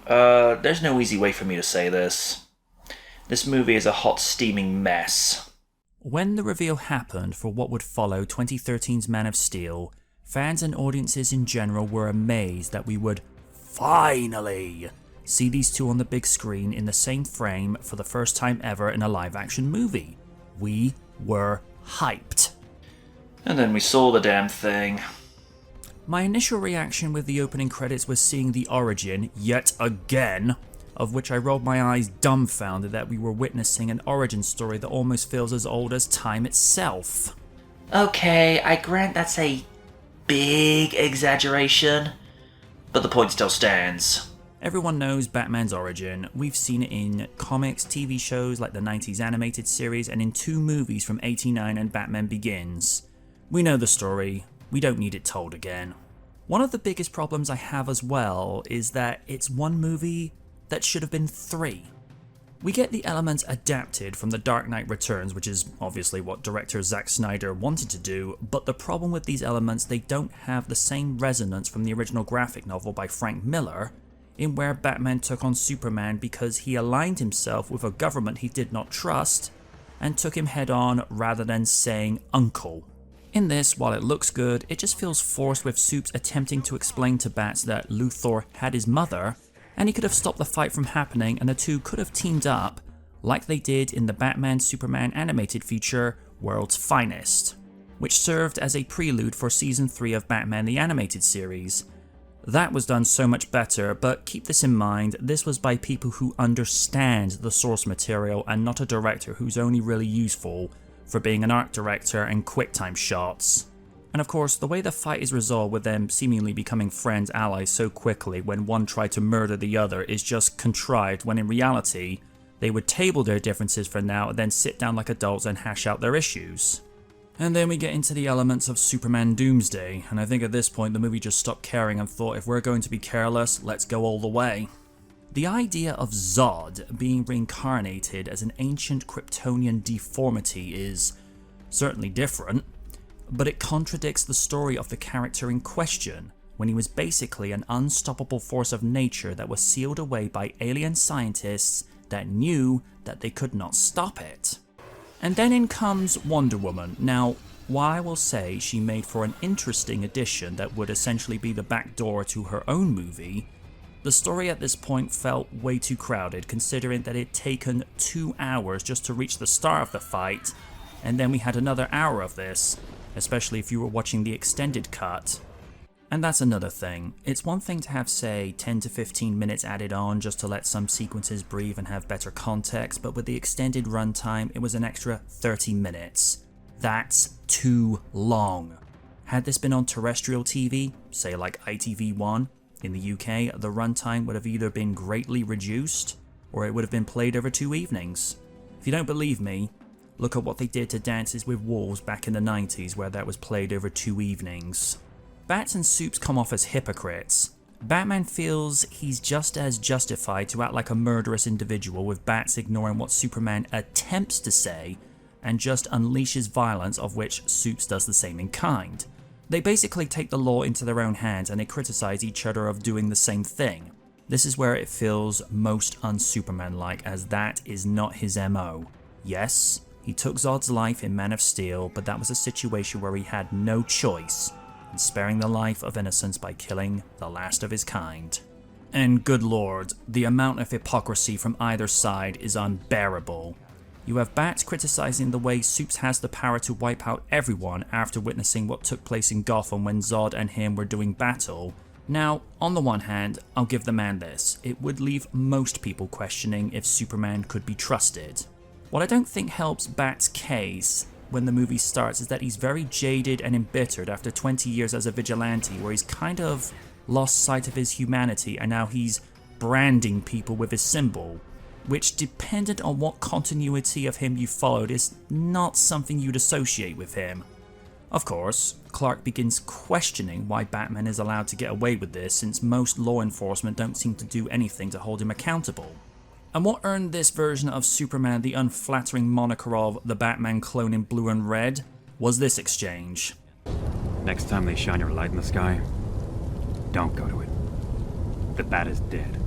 There's no easy way for me to say this. This movie is a hot, steaming mess. When the reveal happened for what would follow 2013's Man of Steel, fans and audiences in general were amazed that we would finally see these two on the big screen in the same frame for the first time ever in a live-action movie. We were hyped. And then we saw the damn thing. My initial reaction with the opening credits was seeing the origin, yet again, of which I rolled my eyes dumbfounded that we were witnessing an origin story that almost feels as old as time itself. Okay, I grant that's a big exaggeration, but the point still stands. Everyone knows Batman's origin. We've seen it in comics, TV shows like the 90s animated series, and in 2 movies from '89 and Batman Begins. We know the story. We don't need it told again. One of the biggest problems I have as well is that it's one movie that should have been 3. We get the elements adapted from The Dark Knight Returns, which is obviously what director Zack Snyder wanted to do, but the problem with these elements, they don't have the same resonance from the original graphic novel by Frank Miller, in where Batman took on Superman because he aligned himself with a government he did not trust and took him head on rather than saying uncle. In this, while it looks good, it just feels forced with Supes attempting to explain to Bats that Luthor had his mother, and he could have stopped the fight from happening and the two could have teamed up, like they did in the Batman-Superman animated feature World's Finest, which served as a prelude for Season 3 of Batman the Animated Series. That was done so much better, but keep this in mind, this was by people who understand the source material and not a director who's only really useful for being an art director and QuickTime shots. And of course, the way the fight is resolved with them seemingly becoming friends allies so quickly when one tried to murder the other is just contrived, when in reality, they would table their differences for now and then sit down like adults and hash out their issues. And then we get into the elements of Superman Doomsday, and I think at this point the movie just stopped caring and thought, if we're going to be careless, let's go all the way. The idea of Zod being reincarnated as an ancient Kryptonian deformity is certainly different, but it contradicts the story of the character in question, when he was basically an unstoppable force of nature that was sealed away by alien scientists that knew that they could not stop it. And then in comes Wonder Woman. Now, while I will say she made for an interesting addition that would essentially be the back door to her own movie, the story at this point felt way too crowded, considering that it had taken 2 hours just to reach the start of the fight, and then we had another hour of this, especially if you were watching the extended cut. And that's another thing. It's one thing to have, say, 10 to 15 minutes added on just to let some sequences breathe and have better context, but with the extended runtime, it was an extra 30 minutes. That's too long. Had this been on terrestrial TV, say like ITV1, in the UK, the runtime would have either been greatly reduced, or it would have been played over 2 evenings. If you don't believe me, look at what they did to Dances with Wolves back in the 90s, where that was played over 2 evenings. Bats and Supes come off as hypocrites. Batman feels he's just as justified to act like a murderous individual, with Bats ignoring what Superman attempts to say and just unleashes violence, of which Supes does the same in kind. They basically take the law into their own hands and they criticize each other of doing the same thing. This is where it feels most un-Superman-like, as that is not his MO. Yes, he took Zod's life in Man of Steel, but that was a situation where he had no choice in sparing the life of innocents by killing the last of his kind. And good lord, the amount of hypocrisy from either side is unbearable. You have Bats criticizing the way Supes has the power to wipe out everyone after witnessing what took place in Gotham when Zod and him were doing battle. Now, on the one hand, I'll give the man this. It would leave most people questioning if Superman could be trusted. What I don't think helps Bat's case when the movie starts is that he's very jaded and embittered after 20 years as a vigilante, where he's kind of lost sight of his humanity and now he's branding people with his symbol, which, dependent on what continuity of him you followed, is not something you'd associate with him. Of course, Clark begins questioning why Batman is allowed to get away with this, since most law enforcement don't seem to do anything to hold him accountable. And what earned this version of Superman the unflattering moniker of the Batman clone in blue and red was this exchange. Next time they shine your light in the sky, don't go to it. The bat is dead.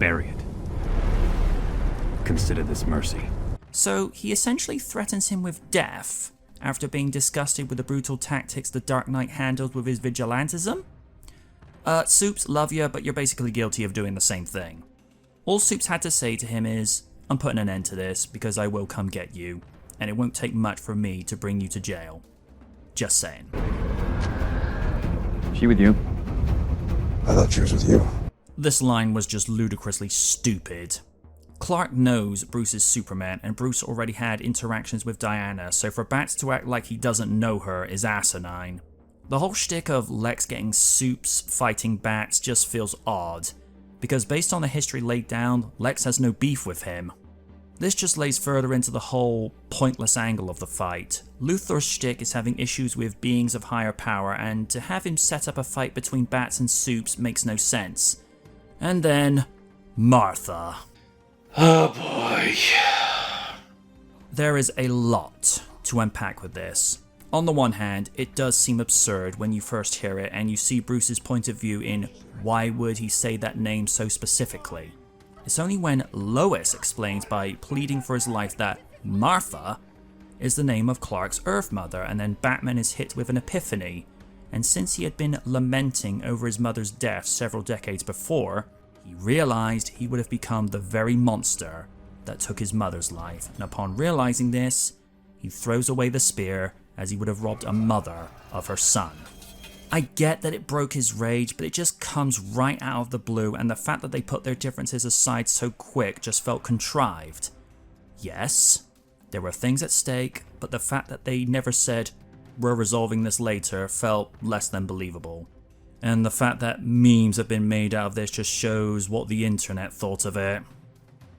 Bury it. Consider this mercy. So he essentially threatens him with death after being disgusted with the brutal tactics the Dark Knight handled with his vigilantism? Soups, love you, but you're basically guilty of doing the same thing. All Soups had to say to him is, I'm putting an end to this because I will come get you, and it won't take much for me to bring you to jail. Just saying. She with you? I thought she was with you. This line was just ludicrously stupid. Clark knows Bruce is Superman, and Bruce already had interactions with Diana, so for Bats to act like he doesn't know her is asinine. The whole shtick of Lex getting Soups fighting Bats just feels odd, because based on the history laid down, Lex has no beef with him. This just lays further into the whole pointless angle of the fight. Luthor's shtick is having issues with beings of higher power, and to have him set up a fight between Bats and Soups makes no sense. And then, Martha. Oh boy. There is a lot to unpack with this. On the one hand, it does seem absurd when you first hear it and you see Bruce's point of view in why would he say that name so specifically. It's only when Lois explains by pleading for his life that Martha is the name of Clark's Earth Mother, and then Batman is hit with an epiphany, and since he had been lamenting over his mother's death several decades before, he realized he would have become the very monster that took his mother's life, and upon realizing this, he throws away the spear as he would have robbed a mother of her son. I get that it broke his rage, but it just comes right out of the blue, and the fact that they put their differences aside so quick just felt contrived. Yes, there were things at stake, but the fact that they never said, we're resolving this later, felt less than believable. And the fact that memes have been made out of this just shows what the internet thought of it.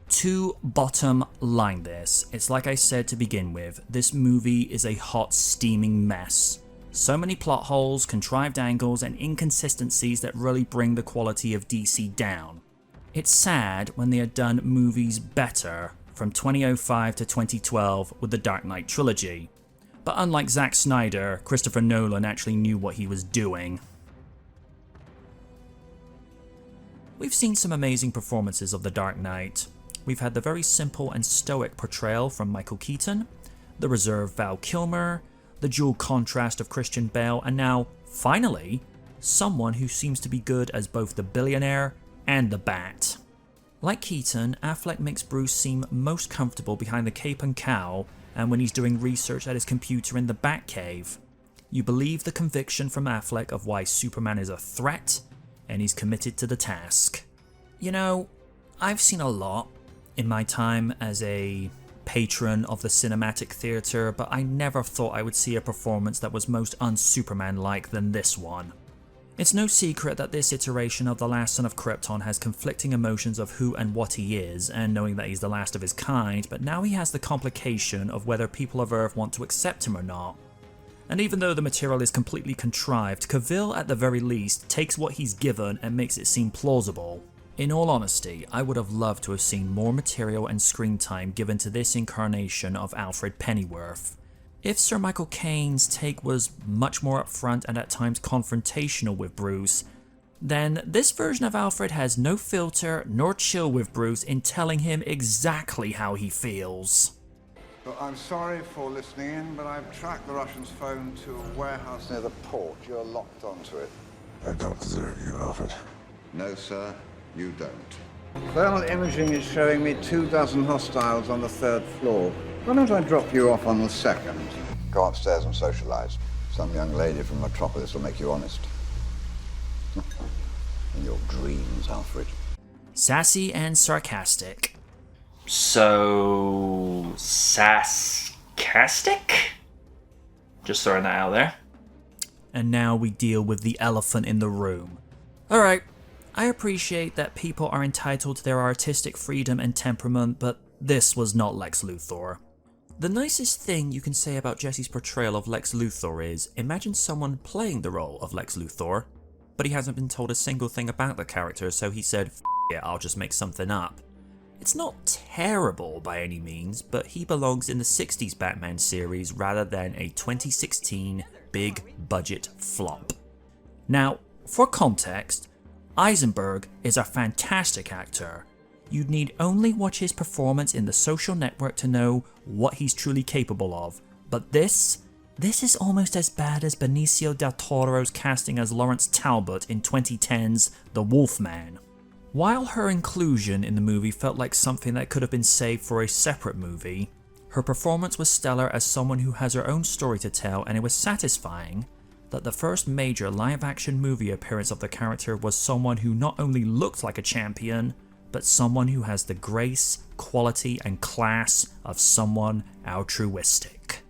To bottom line this, it's like I said to begin with, this movie is a hot steaming mess. So many plot holes, contrived angles, and inconsistencies that really bring the quality of DC down. It's sad when they had done movies better from 2005 to 2012 with the Dark Knight trilogy. But unlike Zack Snyder, Christopher Nolan actually knew what he was doing. We've seen some amazing performances of The Dark Knight. We've had the very simple and stoic portrayal from Michael Keaton, the reserved Val Kilmer, the dual contrast of Christian Bale, and now, finally, someone who seems to be good as both the billionaire and the Bat. Like Keaton, Affleck makes Bruce seem most comfortable behind the cape and cowl and when he's doing research at his computer in the Batcave. You believe the conviction from Affleck of why Superman is a threat, and he's committed to the task. You know, I've seen a lot in my time as a patron of the cinematic theatre, but I never thought I would see a performance that was most un-Superman-like than this one. It's no secret that this iteration of The Last Son of Krypton has conflicting emotions of who and what he is, and knowing that he's the last of his kind, but now he has the complication of whether people of Earth want to accept him or not. And even though the material is completely contrived, Cavill at the very least takes what he's given and makes it seem plausible. In all honesty, I would have loved to have seen more material and screen time given to this incarnation of Alfred Pennyworth. If Sir Michael Caine's take was much more upfront and at times confrontational with Bruce, then this version of Alfred has no filter nor chill with Bruce in telling him exactly how he feels. Well, I'm sorry for listening in, but I've tracked the Russians' phone to a warehouse near the port. You're locked onto it. I don't deserve you, Alfred. No, sir, you don't. Thermal imaging is showing me 24 hostiles on the 3rd floor. Why don't I drop you off on the 2nd? Go upstairs and socialize. Some young lady from Metropolis will make you honest. In your dreams, Alfred. Sassy and sarcastic. So... sarcastic? Just throwing that out there. And now we deal with the elephant in the room. Alright, I appreciate that people are entitled to their artistic freedom and temperament, but this was not Lex Luthor. The nicest thing you can say about Jesse's portrayal of Lex Luthor is, imagine someone playing the role of Lex Luthor, but he hasn't been told a single thing about the character, so he said, F it, I'll just make something up. It's not terrible by any means, but he belongs in the 60s Batman series rather than a 2016 big budget flop. Now, for context, Eisenberg is a fantastic actor, You'd need only watch his performance in The Social Network to know what he's truly capable of. But this is almost as bad as Benicio del Toro's casting as Lawrence Talbot in 2010's The Wolfman. While her inclusion in the movie felt like something that could have been saved for a separate movie, her performance was stellar as someone who has her own story to tell, and it was satisfying that the first major live-action movie appearance of the character was someone who not only looked like a champion, but someone who has the grace, quality, and class of someone altruistic.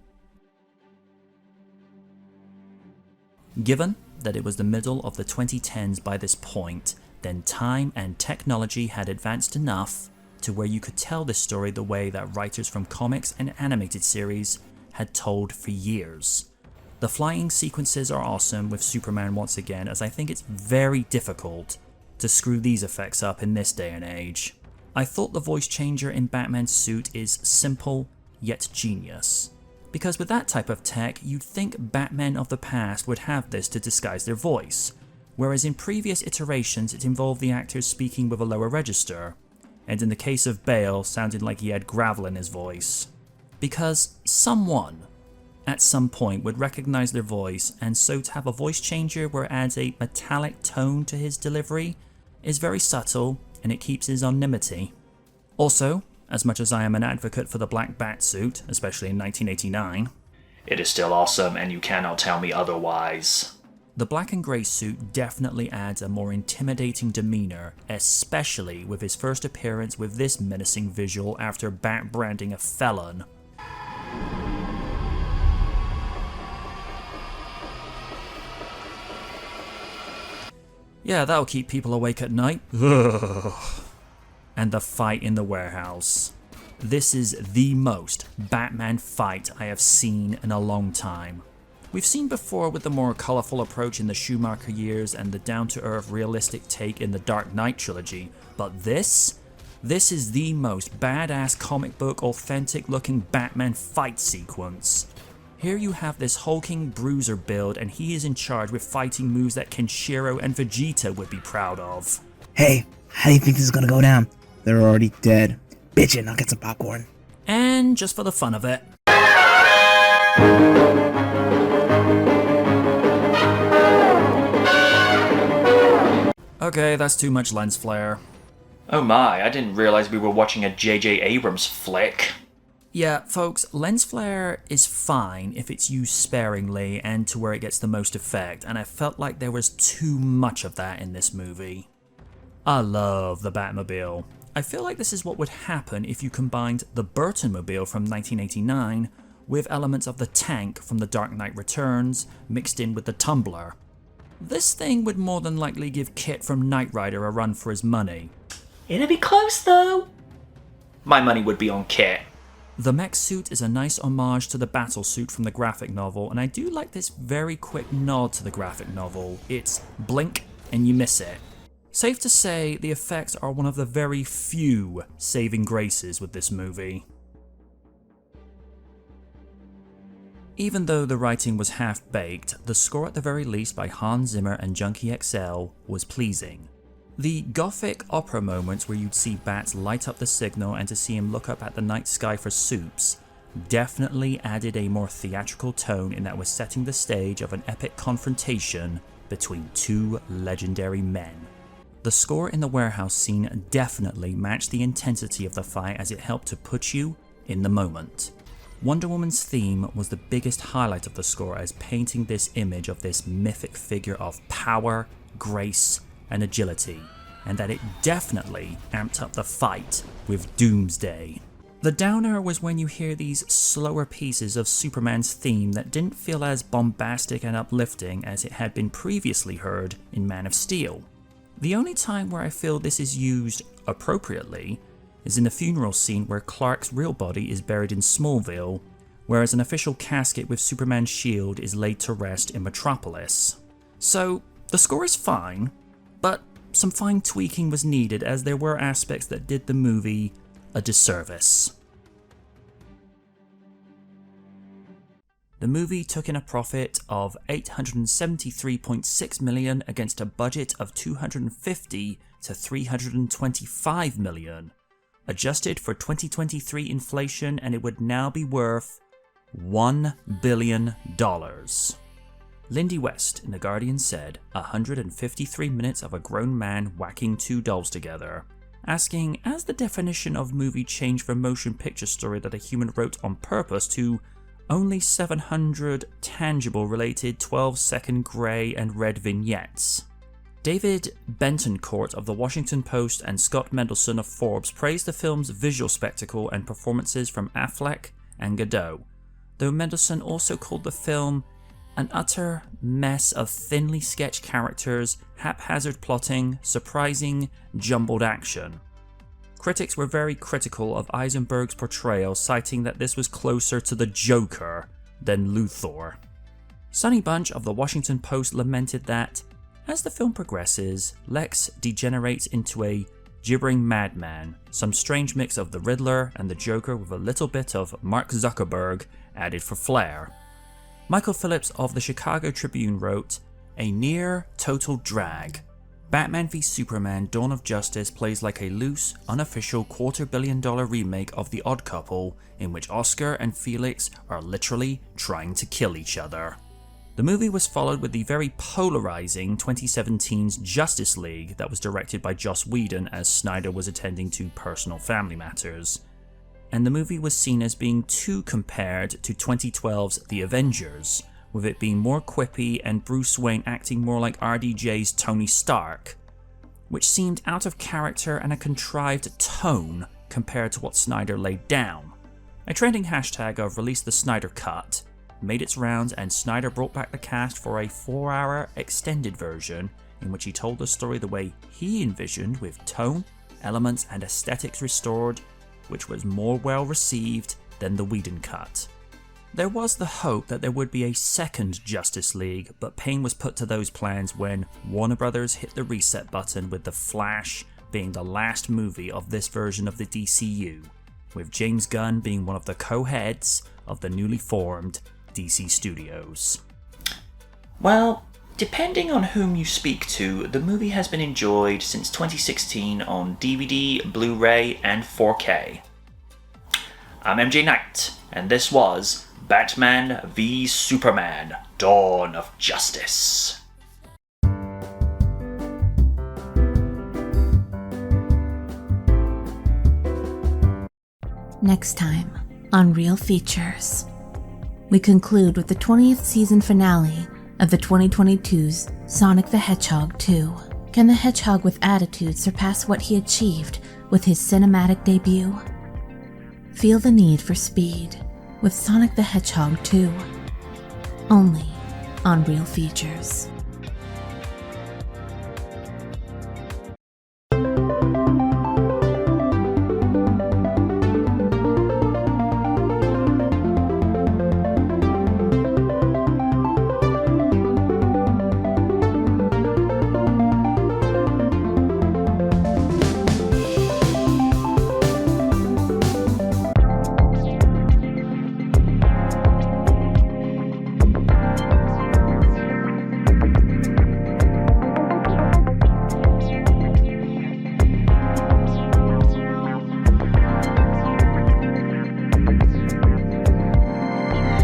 Given that it was the middle of the 2010s by this point, then time and technology had advanced enough to where you could tell this story the way that writers from comics and animated series had told for years. The flying sequences are awesome with Superman once again, as I think it's very difficult to screw these effects up in this day and age. I thought the voice changer in Batman's suit is simple yet genius, because with that type of tech you'd think Batmen of the past would have this to disguise their voice, whereas in previous iterations it involved the actors speaking with a lower register, and in the case of Bale sounding like he had gravel in his voice. Because someone at some point would recognize their voice, and so to have a voice changer where it adds a metallic tone to his delivery is very subtle, and it keeps his anonymity. Also, as much as I am an advocate for the black bat suit, especially in 1989, it is still awesome and you cannot tell me otherwise. The black and grey suit definitely adds a more intimidating demeanour, especially with his first appearance with this menacing visual after bat branding a felon. Yeah, that'll keep people awake at night. Ugh. And the fight in the warehouse. This is the most Batman fight I have seen in a long time. We've seen before with the more colourful approach in the Schumacher years and the down-to-earth realistic take in the Dark Knight trilogy, but this is the most badass comic book authentic looking Batman fight sequence. Here you have this hulking bruiser build, and he is in charge with fighting moves that Kenshiro and Vegeta would be proud of. Hey, how do you think this is gonna go down? They're already dead. Bitch it, I'll get some popcorn. And just for the fun of it. Okay, that's too much lens flare. Oh my, I didn't realize we were watching a J.J. Abrams flick. Yeah, folks, lens flare is fine if it's used sparingly and to where it gets the most effect, and I felt like there was too much of that in this movie. I love the Batmobile. I feel like this is what would happen if you combined the Burton-mobile from 1989 with elements of the tank from The Dark Knight Returns mixed in with the Tumbler. This thing would more than likely give Kit from Knight Rider a run for his money. It'd be close though. My money would be on Kit. The mech suit is a nice homage to the battle suit from the graphic novel, and I do like this very quick nod to the graphic novel. It's blink and you miss it. Safe to say, the effects are one of the very few saving graces with this movie. Even though the writing was half-baked, the score at the very least by Hans Zimmer and Junkie XL was pleasing. The gothic opera moments where you'd see Bats light up the signal and to see him look up at the night sky for soups definitely added a more theatrical tone in that was setting the stage of an epic confrontation between two legendary men. The score in the warehouse scene definitely matched the intensity of the fight as it helped to put you in the moment. Wonder Woman's theme was the biggest highlight of the score as painting this image of this mythic figure of power, grace, and agility, and that it definitely amped up the fight with Doomsday. The downer was when you hear these slower pieces of Superman's theme that didn't feel as bombastic and uplifting as it had been previously heard in Man of Steel. The only time where I feel this is used appropriately is in the funeral scene where Clark's real body is buried in Smallville, whereas an official casket with Superman's shield is laid to rest in Metropolis. So, the score is fine, but some fine tweaking was needed as there were aspects that did the movie a disservice. The movie took in a profit of $873.6 million against a budget of $250 to $325 million. Adjusted for 2023 inflation, and it would now be worth $1 billion. Lindy West in The Guardian said 153 minutes of a grown man whacking two dolls together, asking, has the definition of movie changed from motion picture story that a human wrote on purpose to only 700 tangible related 12-second grey and red vignettes? David Bentoncourt of The Washington Post and Scott Mendelson of Forbes praised the film's visual spectacle and performances from Affleck and Godot, though Mendelson also called the film an utter mess of thinly sketched characters, haphazard plotting, surprising, jumbled action. Critics were very critical of Eisenberg's portrayal, citing that this was closer to the Joker than Luthor. Sonny Bunch of The Washington Post lamented that, as the film progresses, Lex degenerates into a gibbering madman, some strange mix of the Riddler and the Joker with a little bit of Mark Zuckerberg added for flair. Michael Phillips of the Chicago Tribune wrote, a near total drag. Batman v Superman Dawn of Justice plays like a loose, unofficial $250 million remake of The Odd Couple, in which Oscar and Felix are literally trying to kill each other. The movie was followed with the very polarizing 2017's Justice League that was directed by Joss Whedon as Snyder was attending to personal family matters. And the movie was seen as being too compared to 2012's The Avengers, with it being more quippy and Bruce Wayne acting more like RDJ's Tony Stark, which seemed out of character and a contrived tone compared to what Snyder laid down. A trending hashtag of Release the Snyder Cut made its rounds, and Snyder brought back the cast for a 4-hour extended version in which he told the story the way he envisioned, with tone, elements and aesthetics restored, which was more well received than the Whedon cut. There was the hope that there would be a second Justice League, but pain was put to those plans when Warner Brothers hit the reset button, with The Flash being the last movie of this version of the DCU, with James Gunn being one of the co-heads of the newly formed DC Studios. Well, depending on whom you speak to, the movie has been enjoyed since 2016 on DVD, Blu-ray, and 4K. I'm MJ Knight, and this was Batman v Superman: Dawn of Justice. Next time on Real Features, we conclude with the 20th season finale of the 2022's Sonic the Hedgehog 2. Can the Hedgehog with attitude surpass what he achieved with his cinematic debut? Feel the need for speed with Sonic the Hedgehog 2. Only on Real Features.